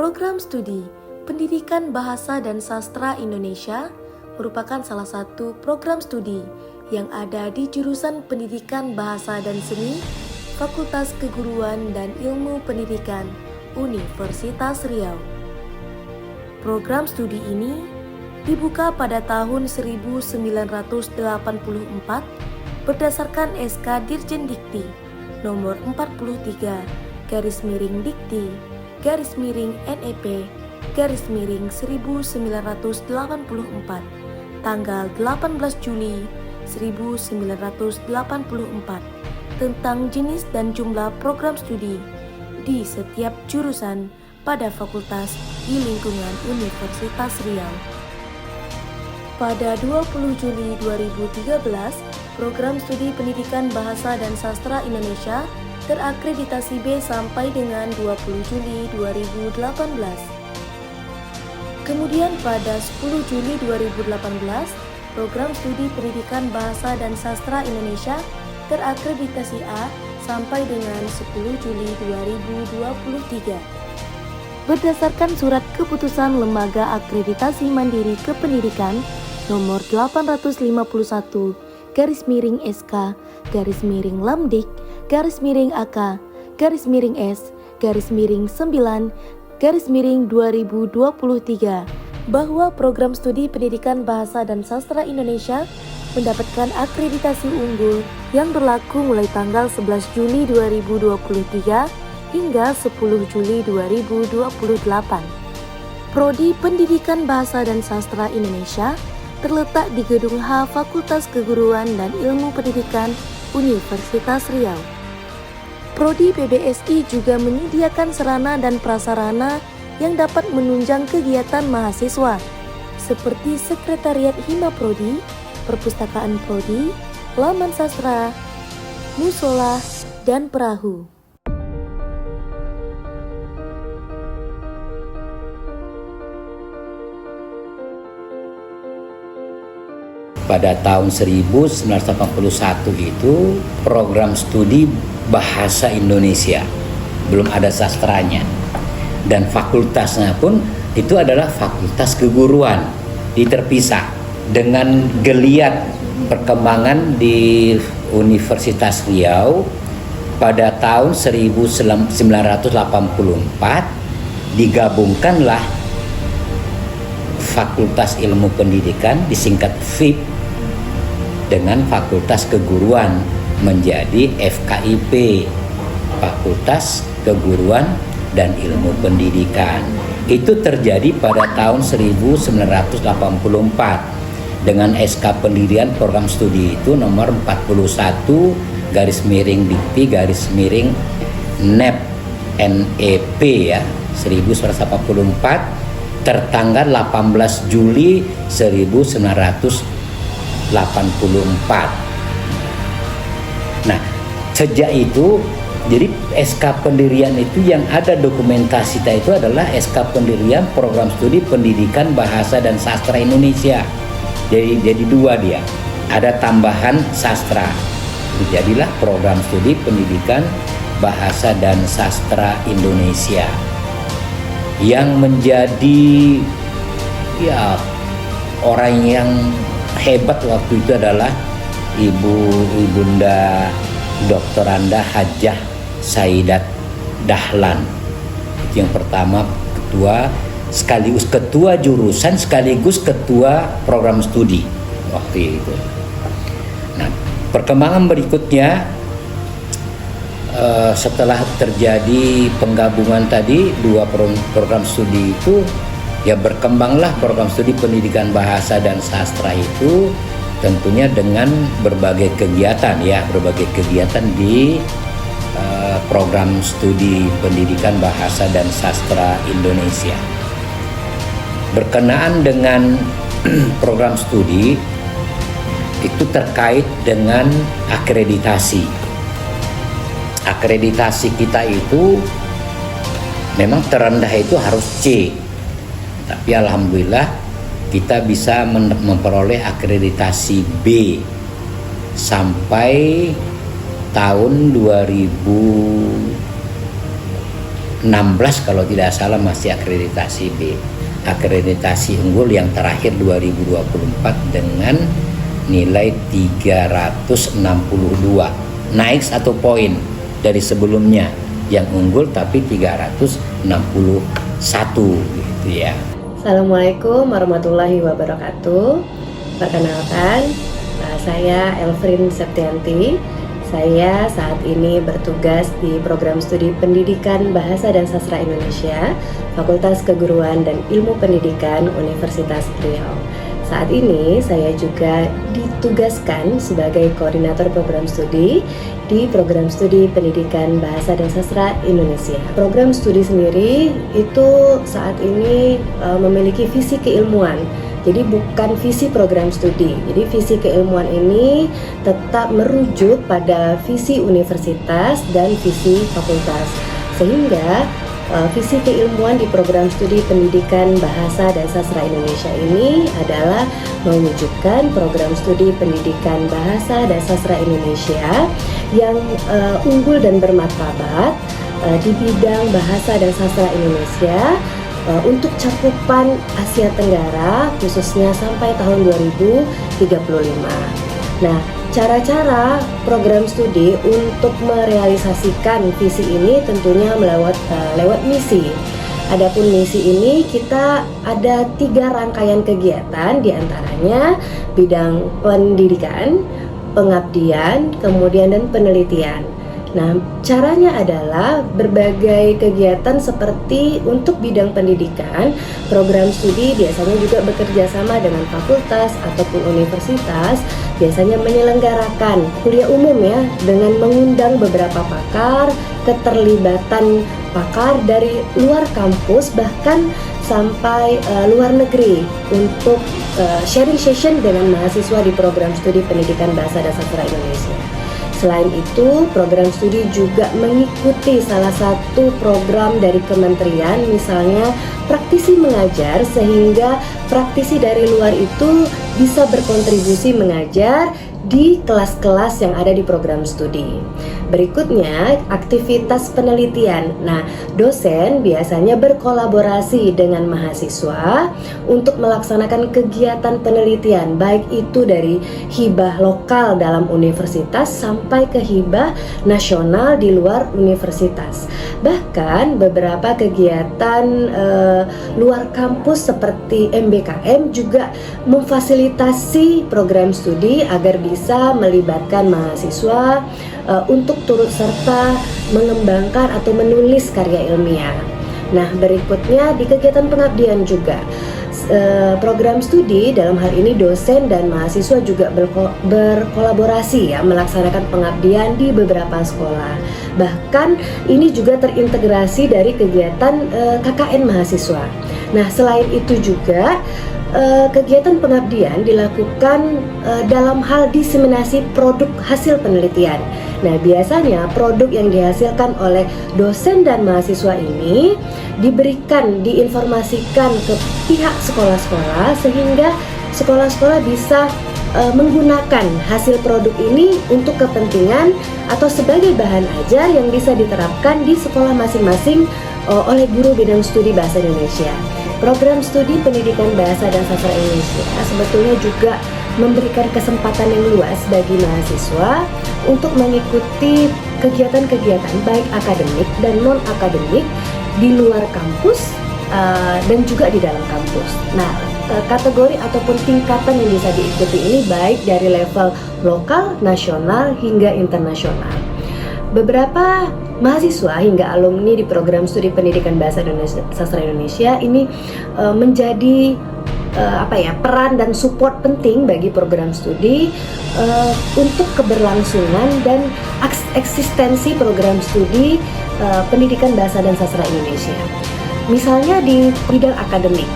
Program Studi Pendidikan Bahasa dan Sastra Indonesia merupakan salah satu program studi yang ada di jurusan Pendidikan Bahasa dan Seni, Fakultas Keguruan dan Ilmu Pendidikan, Universitas Riau. Program studi ini dibuka pada tahun 1984 berdasarkan SK Dirjen Dikti nomor 43/NEP/1984 tanggal 18 Juli 1984 tentang jenis dan jumlah program studi di setiap jurusan pada fakultas di lingkungan Universitas Riau. Pada 20 Juli 2013, Program Studi Pendidikan Bahasa dan Sastra Indonesia terakreditasi B sampai dengan 20 Juli 2018. Kemudian pada 10 Juli 2018, Program Studi Pendidikan Bahasa dan Sastra Indonesia terakreditasi A sampai dengan 10 Juli 2023. Berdasarkan Surat Keputusan Lembaga Akreditasi Mandiri Kependidikan nomor 885/SK/AK/S/9/2023 bahwa program studi pendidikan bahasa dan sastra Indonesia mendapatkan akreditasi unggul yang berlaku mulai tanggal 11 Juli 2023 hingga 10 Juli 2028. Prodi Pendidikan Bahasa dan Sastra Indonesia terletak di Gedung H Fakultas Keguruan dan Ilmu Pendidikan Universitas Riau. Prodi PBSI juga menyediakan sarana dan prasarana yang dapat menunjang kegiatan mahasiswa, seperti Sekretariat Hima Prodi, Perpustakaan Prodi, Laman Sastra, Musola, dan Perahu. Pada tahun 1981 itu program studi bahasa Indonesia, belum ada sastranya, dan fakultasnya pun itu adalah fakultas keguruan, terpisah. Dengan geliat perkembangan di Universitas Riau pada tahun 1984 digabungkanlah Fakultas Ilmu Pendidikan disingkat FIP dengan Fakultas Keguruan menjadi FKIP, Fakultas Keguruan dan Ilmu Pendidikan. Itu terjadi pada tahun 1984 dengan SK Pendirian Program Studi itu nomor 41/NEP ya 1984 tertanggal 18 Juli 1984. Nah, sejak itu jadi SK pendirian itu yang ada dokumentasi itu adalah SK pendirian Program Studi Pendidikan Bahasa dan Sastra Indonesia. Jadi dua dia. Ada tambahan sastra. Jadilah Program Studi Pendidikan Bahasa dan Sastra Indonesia. Yang menjadi orang yang hebat waktu itu adalah Ibunda Dr. Anda Hajah Saidat Dahlan. Itu yang pertama, ketua sekaligus ketua jurusan sekaligus ketua program studi waktu itu. Nah, perkembangan berikutnya setelah terjadi penggabungan tadi dua program studi itu, ya berkembanglah program studi pendidikan bahasa dan sastra itu tentunya dengan berbagai kegiatan di program studi pendidikan bahasa dan sastra Indonesia. Berkenaan dengan program studi itu terkait dengan akreditasi. Akreditasi kita itu memang terendah itu harus C, tapi alhamdulillah kita bisa memperoleh akreditasi B sampai tahun 2000 16 kalau tidak salah masih akreditasi B. Akreditasi unggul yang terakhir 2024 dengan nilai 362, naik 1 poin dari sebelumnya yang unggul tapi 361 gitu ya. Assalamualaikum warahmatullahi wabarakatuh. Perkenalkan, saya Elfrin Septianti. Saya saat ini bertugas di Program Studi Pendidikan Bahasa dan Sastra Indonesia, Fakultas Keguruan dan Ilmu Pendidikan Universitas Riau. Saat ini saya juga ditugaskan sebagai koordinator program studi di Program Studi Pendidikan Bahasa dan Sastra Indonesia. Program studi sendiri itu saat ini memiliki visi keilmuan. Jadi bukan visi program studi. Jadi visi keilmuan ini tetap merujuk pada visi universitas dan visi fakultas. Sehingga visi keilmuan di Program Studi Pendidikan Bahasa dan Sastra Indonesia ini adalah mewujudkan program studi pendidikan bahasa dan sastra Indonesia yang unggul dan bermartabat di bidang bahasa dan sastra Indonesia untuk cakupan Asia Tenggara khususnya sampai tahun 2035. Nah, cara-cara program studi untuk merealisasikan visi ini tentunya lewat misi. Adapun misi ini kita ada 3 rangkaian kegiatan, diantaranya bidang pendidikan, pengabdian, kemudian dan penelitian. Nah, caranya adalah berbagai kegiatan seperti untuk bidang pendidikan, program studi biasanya juga bekerja sama dengan fakultas ataupun universitas, biasanya menyelenggarakan kuliah umum ya, dengan mengundang beberapa pakar, keterlibatan pakar dari luar kampus bahkan sampai luar negeri untuk sharing session dengan mahasiswa di program studi pendidikan bahasa dan sastra Indonesia. Selain itu, program studi juga mengikuti salah satu program dari kementerian, misalnya praktisi mengajar, sehingga praktisi dari luar itu bisa berkontribusi mengajar di kelas-kelas yang ada di program studi. Berikutnya, aktivitas penelitian. Nah, dosen biasanya berkolaborasi dengan mahasiswa untuk melaksanakan kegiatan penelitian, baik itu dari hibah lokal dalam universitas sampai ke hibah nasional di luar universitas. Bahkan beberapa kegiatan luar kampus seperti MBKM juga memfasilitasi program studi agar bisa melibatkan mahasiswa untuk turut serta mengembangkan atau menulis karya ilmiah. Nah, berikutnya di kegiatan pengabdian juga program studi dalam hal ini dosen dan mahasiswa juga berkolaborasi ya melaksanakan pengabdian di beberapa sekolah. Bahkan ini juga terintegrasi dari kegiatan KKN mahasiswa. Nah, selain itu juga kegiatan pengabdian dilakukan dalam hal diseminasi produk hasil penelitian. Nah, biasanya produk yang dihasilkan oleh dosen dan mahasiswa ini diinformasikan ke pihak sekolah-sekolah sehingga sekolah-sekolah bisa menggunakan hasil produk ini untuk kepentingan atau sebagai bahan ajar yang bisa diterapkan di sekolah masing-masing oleh guru bidang studi bahasa Indonesia. Program studi pendidikan bahasa dan sastra Indonesia sebetulnya juga memberikan kesempatan yang luas bagi mahasiswa untuk mengikuti kegiatan-kegiatan baik akademik dan non-akademik di luar kampus dan juga di dalam kampus. Nah, kategori ataupun tingkatan yang bisa diikuti ini baik dari level lokal, nasional hingga internasional. Beberapa mahasiswa hingga alumni di program studi pendidikan bahasa dan sastra Indonesia ini menjadi peran dan support penting bagi program studi untuk keberlangsungan dan eksistensi program studi pendidikan bahasa dan sastra Indonesia. Misalnya di bidang akademik,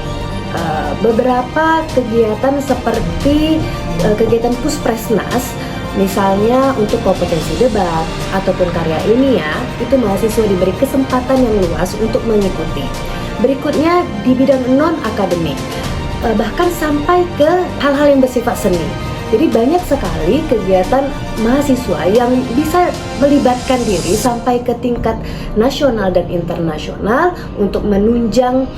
beberapa kegiatan seperti kegiatan Puspresnas, misalnya untuk kompetensi debat ataupun karya ilmiah, itu mahasiswa diberi kesempatan yang luas untuk mengikuti. Berikutnya di bidang non-akademik, bahkan sampai ke hal-hal yang bersifat seni. Jadi banyak sekali kegiatan mahasiswa yang bisa melibatkan diri sampai ke tingkat nasional dan internasional untuk menunjang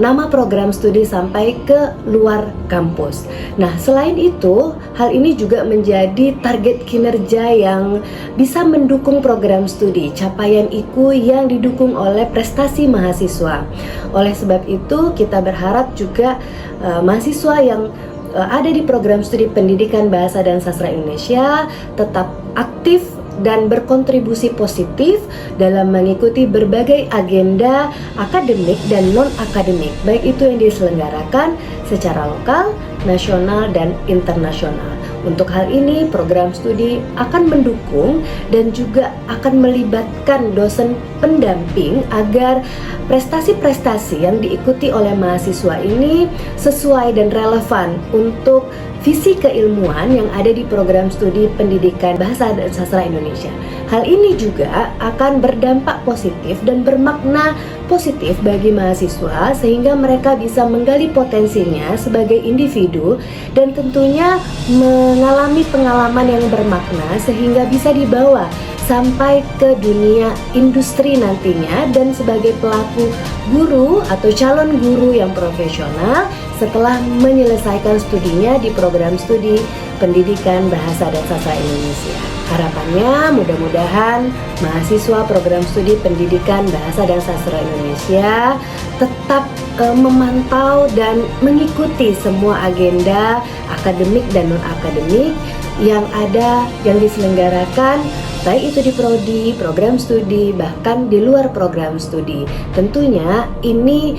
nama program studi sampai ke luar kampus. Nah, selain itu, hal ini juga menjadi target kinerja yang bisa mendukung program studi, capaian IKU yang didukung oleh prestasi mahasiswa. Oleh sebab itu, kita berharap juga mahasiswa yang ada di program studi pendidikan bahasa dan sastra Indonesia tetap aktif dan berkontribusi positif dalam mengikuti berbagai agenda akademik dan non-akademik, baik itu yang diselenggarakan secara lokal, nasional, dan internasional. Untuk hal ini, program studi akan mendukung dan juga akan melibatkan dosen pendamping agar prestasi-prestasi yang diikuti oleh mahasiswa ini sesuai dan relevan untuk visi keilmuan yang ada di program studi pendidikan bahasa dan sastra Indonesia. Hal ini juga akan berdampak positif dan bermakna positif bagi mahasiswa sehingga mereka bisa menggali potensinya sebagai individu dan tentunya mengalami pengalaman yang bermakna sehingga bisa dibawa sampai ke dunia industri nantinya dan sebagai pelaku guru atau calon guru yang profesional setelah menyelesaikan studinya di program studi pendidikan bahasa dan sastra Indonesia. Harapannya mudah-mudahan mahasiswa program studi pendidikan bahasa dan sastra Indonesia tetap memantau dan mengikuti semua agenda akademik dan non-akademik yang ada, yang diselenggarakan baik itu di prodi, program studi, bahkan di luar program studi. Tentunya ini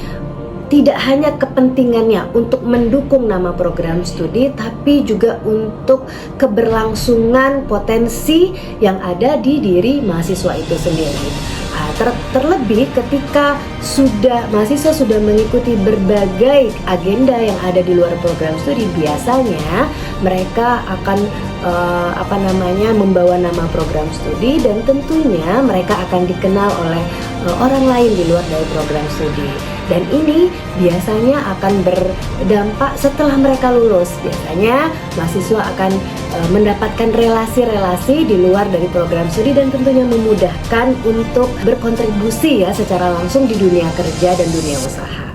tidak hanya kepentingannya untuk mendukung nama program studi, tapi juga untuk keberlangsungan potensi yang ada di diri mahasiswa itu sendiri. Terlebih ketika mahasiswa sudah mengikuti berbagai agenda yang ada di luar program studi, biasanya mereka akan membawa nama program studi dan tentunya mereka akan dikenal oleh orang lain di luar dari program studi. Dan ini biasanya akan berdampak setelah mereka lulus. Biasanya mahasiswa akan mendapatkan relasi-relasi di luar dari program studi dan tentunya memudahkan untuk berkontribusi ya secara langsung di dunia kerja dan dunia usaha.